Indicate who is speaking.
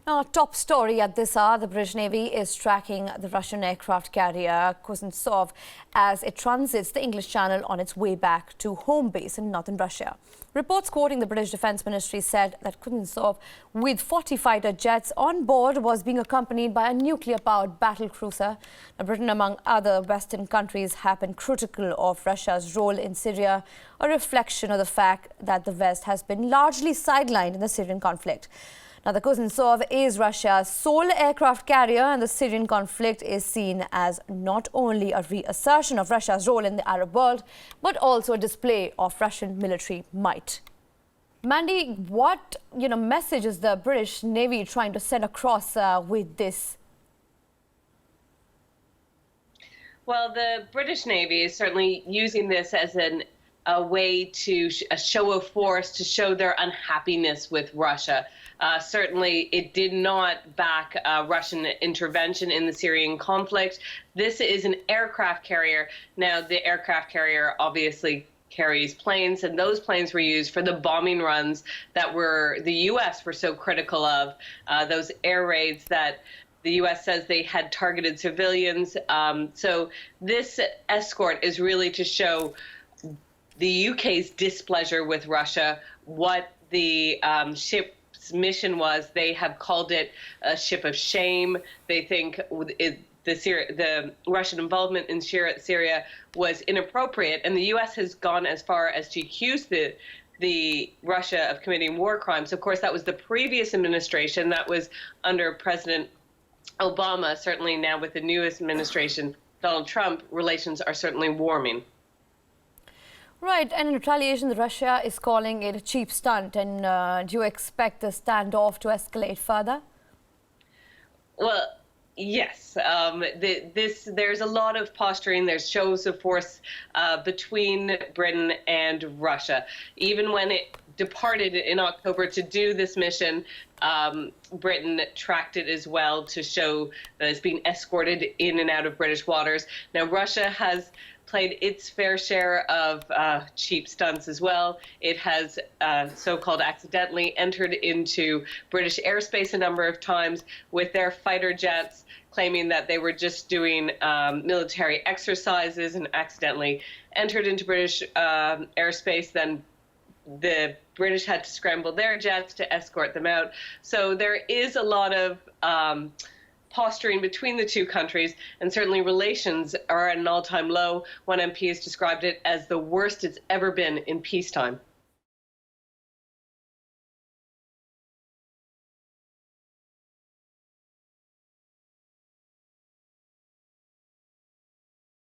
Speaker 1: Now, top story at this hour, the British Navy is tracking the Russian aircraft carrier Kuznetsov as it transits the English Channel on its way back to home base in northern Russia. Reports quoting the British Defence Ministry said that Kuznetsov, with 40 fighter jets on board, was being accompanied by a nuclear-powered battle cruiser. Now, Britain, among other Western countries, have been critical of Russia's role in Syria, a reflection of the fact that the West has been largely sidelined in the Syrian conflict. Now, the Kuznetsov is Russia's sole aircraft carrier, and the Syrian conflict is seen as not only a reassertion of Russia's role in the Arab world, but also a display of Russian military might. Mandy, what message is the British Navy trying to send across with this?
Speaker 2: Well, the British Navy is certainly using this as a way to a show of force to show their unhappiness with Russia. Certainly, it did not back Russian intervention in the Syrian conflict. This is an aircraft carrier. Now, the aircraft carrier obviously carries planes, and those planes were used for the bombing runs that the U.S. were so critical of, those air raids that the U.S. says they had targeted civilians. So this escort is really to show the UK's displeasure with Russia, what the ship's mission was. They have called it a ship of shame. They think the Russian involvement in Syria was inappropriate, and the U.S. has gone as far as to accuse the Russia of committing war crimes. Of course, that was the previous administration. That was under President Obama. Certainly now with the newest administration, Donald Trump, relations are certainly warming.
Speaker 1: Right, and in retaliation, Russia is calling it a cheap stunt. And do you expect the standoff to escalate further?
Speaker 2: Well, yes. There's a lot of posturing. There's shows of force between Britain and Russia. Even when it departed in October to do this mission, Britain tracked it as well to show that it's being escorted in and out of British waters. Now, Russia has played its fair share of cheap stunts as well. It has so-called accidentally entered into British airspace a number of times with their fighter jets, claiming that they were just doing military exercises and accidentally entered into British airspace. Then the British had to scramble their jets to escort them out. So there is a lot of posturing between the two countries, and certainly relations are at an all-time low. One MP has described it as the worst it's ever been in peacetime.